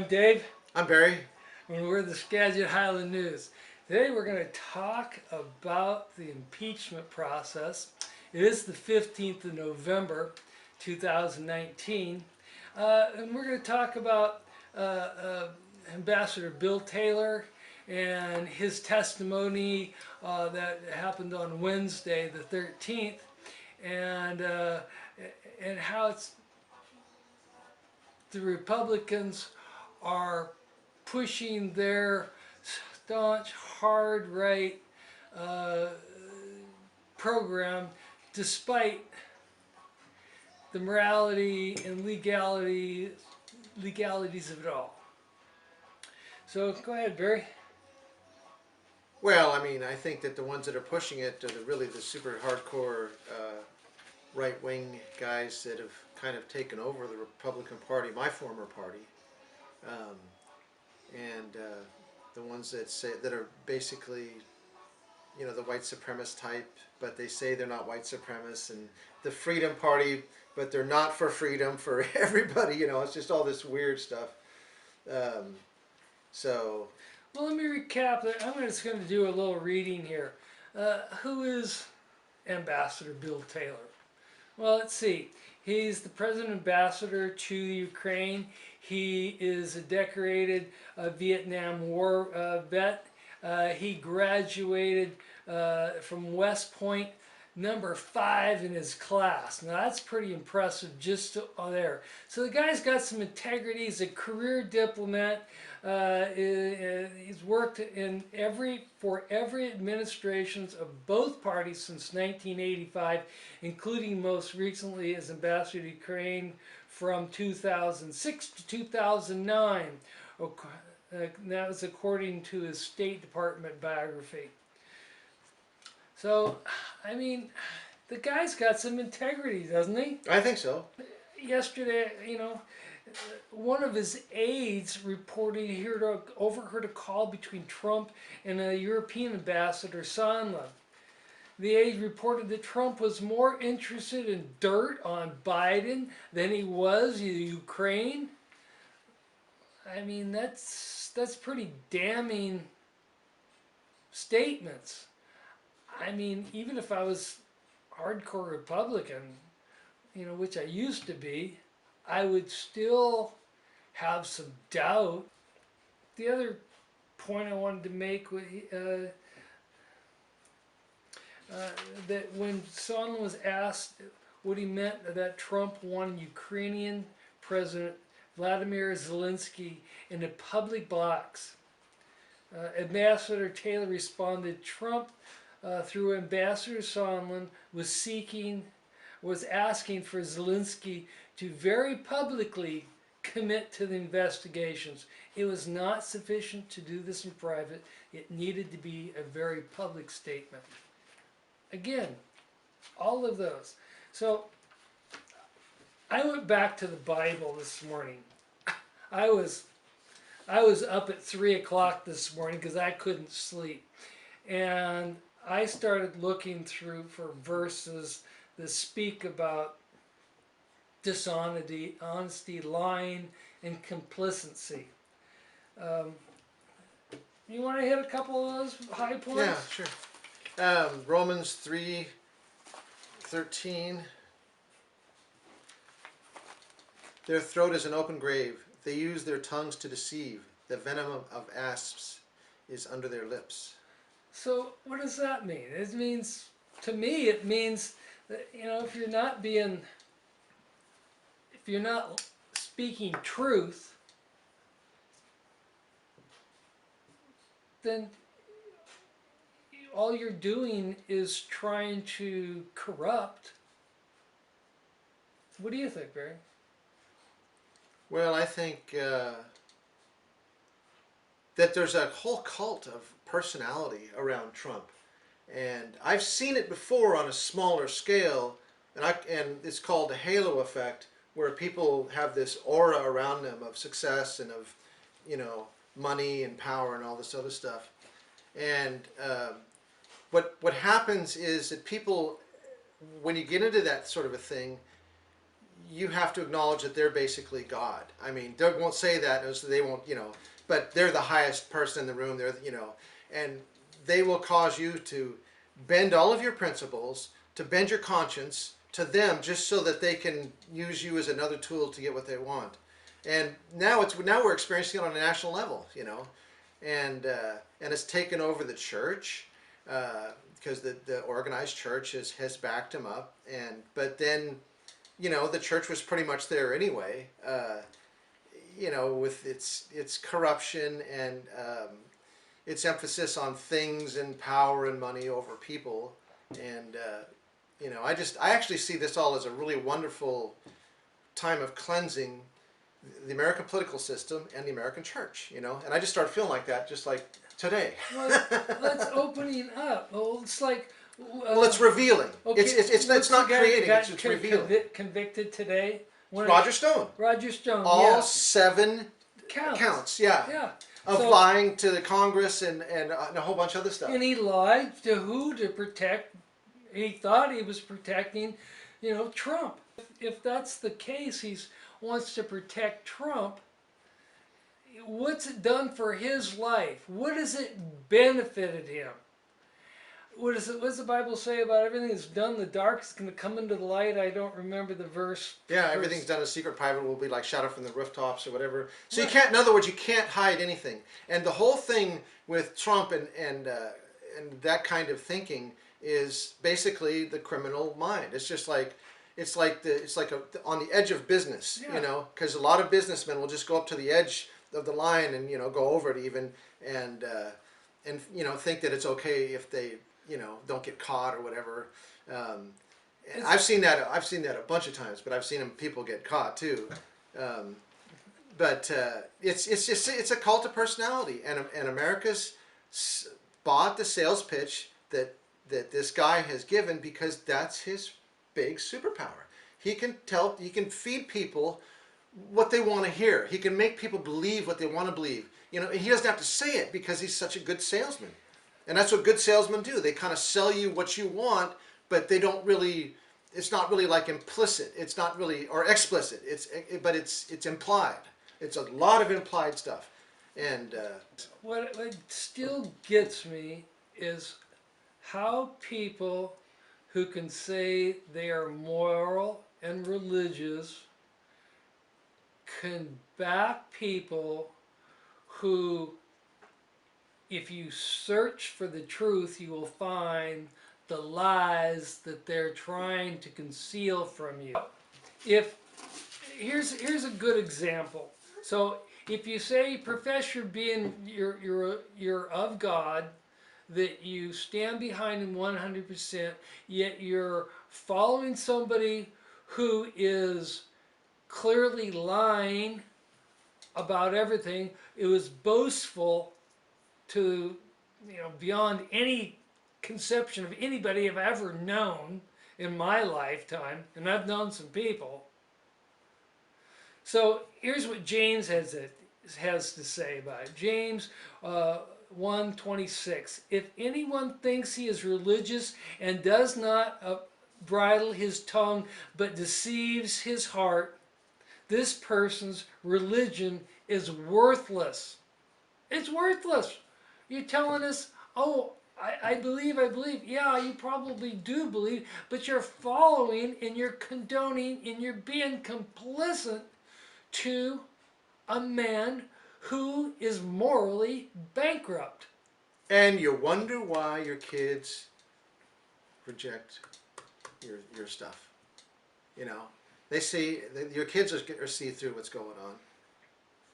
Dave, I'm Barry. and we're the Skagit Highland News. Today we're going to talk about the impeachment process. It is the 15th of November, 2019, and we're going to talk about Ambassador Bill Taylor and his testimony that happened on Wednesday, the 13th, and how the Republicans are pushing their staunch, hard right uh, program despite the morality and legalities of it all. So go ahead, Barry. Well, I think that the ones that are pushing it are really the super hardcore right-wing guys that have kind of taken over the Republican Party, my former party, um, and the ones that are basically, the white supremacist type, but they say they're not white supremacists, and the Freedom Party, but they're not for freedom for everybody. It's just all this weird stuff. Um, so. Well, let me recap. I'm just going to do a little reading here. Who is Ambassador Bill Taylor? Well, let's see. He's the President Ambassador to Ukraine. He is a decorated Vietnam War vet. He graduated from West Point, number 5 in his class. Now that's pretty impressive just there. So the guy's got some integrity. He's a career diplomat. He's worked for every administrations of both parties since 1985, including most recently as ambassador to Ukraine from 2006 to 2009. That was according to his State Department biography. So, the guy's got some integrity, doesn't he? I think so. Yesterday, one of his aides reported he overheard a call between Trump and a European ambassador, Sondland. The aide reported that Trump was more interested in dirt on Biden than he was in Ukraine. That's pretty damning statements. Even if I was hardcore Republican, which I used to be, I would still have some doubt. The other point I wanted to make was that when Sondland was asked what he meant that Trump wanted Ukrainian President Vladimir Zelensky in a public box, Ambassador Taylor responded, Trump, through Ambassador Sondland, was asking for Zelensky to very publicly commit to the investigations. It was not sufficient to do this in private. It needed to be a very public statement. Again, all of those. So I went back to the Bible this morning. I was up at 3 o'clock this morning because I couldn't sleep. And I started looking through for verses that speak about dishonesty, lying, and complicity. You want to hit a couple of those high points? Yeah, sure. Romans 3:13. Their throat is an open grave. They use their tongues to deceive. The venom of asps is under their lips. So what does that mean? It means, to me, it means that, if you're not speaking truth, then all you're doing is trying to corrupt. What do you think, Barry? Well, I think that there's a whole cult of personality around Trump, and I've seen it before on a smaller scale, and it's called a halo effect, where people have this aura around them of success and of money and power and all this other stuff. And what happens is that people, when you get into that sort of a thing, you have to acknowledge that they're basically God. I mean, they won't say that, so they won't, but they're the highest person in the room. They're, and they will cause you to bend all of your principles, to bend your conscience to them, just so that they can use you as another tool to get what they want. And now we're experiencing it on a national level, and it's taken over the church. Because the organized church has backed him up, but then, the church was pretty much there anyway, with its corruption and its emphasis on things and power and money over people, and I actually see this all as a really wonderful time of cleansing the American political system and the American church, and I just started feeling like that, just like today. Well, that's opening up. Well, it's like. Well, it's revealing. Okay, It's not creating. It's revealing. Convicted today. Roger Stone. Roger Stone. All 7 counts. Yeah. Yeah. Of lying to the Congress and a whole bunch of other stuff. And he lied to who? To protect. He thought he was protecting, Trump. If that's the case, he wants to protect Trump. What's it done for his life? What has it benefited him? What does the Bible say about everything that's done in the dark is going to come into the light? I don't remember the verse. Yeah, everything's done in secret, private will be like shouted from the rooftops or whatever. So you can't, in other words, you can't hide anything. And the whole thing with Trump and that kind of thinking is basically the criminal mind. It's just like on the edge of business, because a lot of businessmen will just go up to the edge of the line and go over it even and think that it's okay if they don't get caught or whatever. I've seen that a bunch of times, but I've seen people get caught too. But it's a cult of personality, and America's bought the sales pitch that this guy has given because that's his big superpower. He can feed people what they want to hear. He can make people believe what they want to believe. He doesn't have to say it because he's such a good salesman. And that's what good salesmen do. They kind of sell you what you want, but they don't really, it's not really like implicit. It's not really, or explicit. But it's implied. It's a lot of implied stuff. And what still gets me is how people who can say they are moral and religious can back people who, if you search for the truth, you will find the lies that they're trying to conceal from you. Here's a good example. So if you say profess your being you're of God, that you stand behind him 100%, yet you're following somebody who is clearly lying about everything, it was boastful to, beyond any conception of anybody I've ever known in my lifetime, and I've known some people. So here's what James has to say about it. James 1:26. If anyone thinks he is religious and does not bridle his tongue but deceives his heart, this person's religion is worthless. It's worthless. You're telling us, oh, I believe. Yeah, you probably do believe, but you're following and you're condoning and you're being complicit to a man who is morally bankrupt. And you wonder why your kids reject your stuff. They see, your kids are see through what's going on.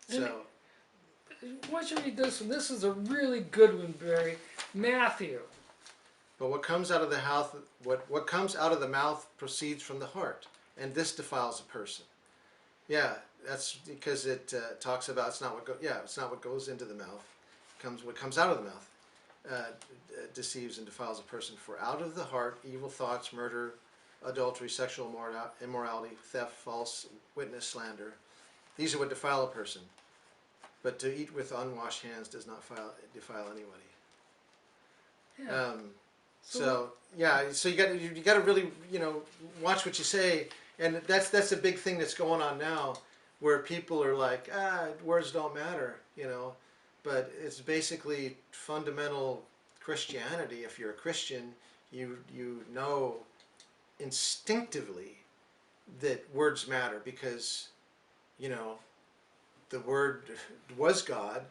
So. Why don't you read this one? This is a really good one, Barry. Matthew. But what comes out of the mouth, what comes out of the mouth proceeds from the heart, and this defiles a person. Yeah, that's because it talks about it's not what goes into the mouth. What comes out of the mouth deceives and defiles a person. For out of the heart, evil thoughts, murder, adultery, sexual immorality, theft, false witness, slander. These are what defile a person. But to eat with unwashed hands does not defile anybody. Yeah. So you got to really watch what you say, And that's a big thing that's going on now, where people are like, words don't matter, you know. But it's basically fundamental Christianity. If you're a Christian, you know instinctively that words matter, because you know the Word was God,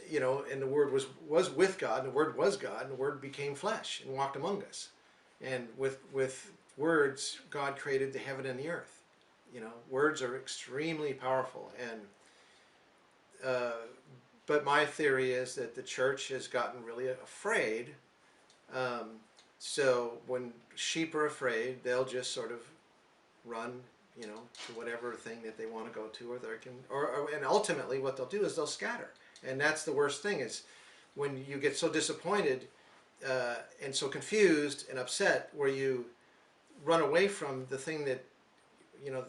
you know, and the Word was with God, and the Word was God, and the Word became flesh and walked among us. And with words, God created the heaven and the earth. You know, words are extremely powerful, and but my theory is that the church has gotten really afraid. Um, so when sheep are afraid, they'll just sort of run, you know, to whatever thing that they want to go to, or they can, and ultimately what they'll do is they'll scatter. And that's the worst thing, is when you get so disappointed and so confused and upset, where you run away from the thing that, you know,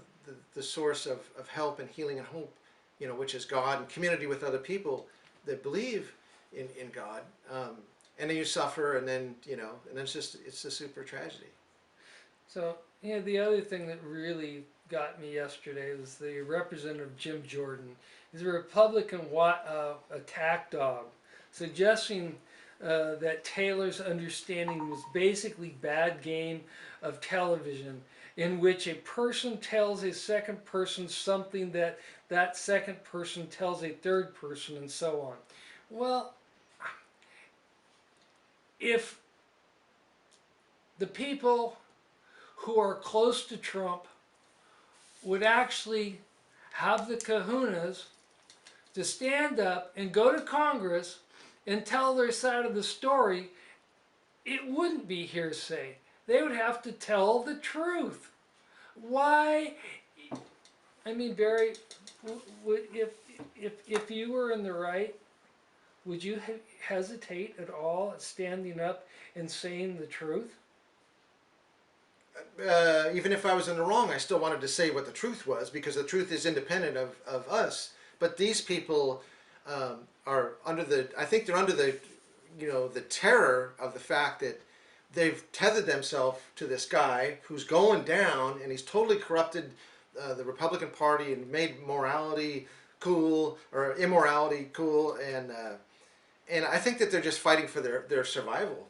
the source of help and healing and hope, you know, which is God and community with other people that believe in God. And then you suffer, and then, you know, and then it's a super tragedy. So, yeah, the other thing that really got me yesterday was the Representative Jim Jordan. He's a Republican attack dog, suggesting that Taylor's understanding was basically bad game of television, in which a person tells a second person something that that second person tells a third person, and so on. Well, if the people who are close to Trump would actually have the kahunas to stand up and go to Congress and tell their side of the story, it wouldn't be hearsay. They would have to tell the truth. Why? I mean, Barry, if you were in the right, would you hesitate at all at standing up and saying the truth? Even if I was in the wrong, I still wanted to say what the truth was, because the truth is independent of us. But these people are under the, I think they're under the, you know, the terror of the fact that they've tethered themselves to this guy who's going down, and he's totally corrupted the Republican Party and made morality cool, or immorality cool, and I think that they're just fighting for their survival.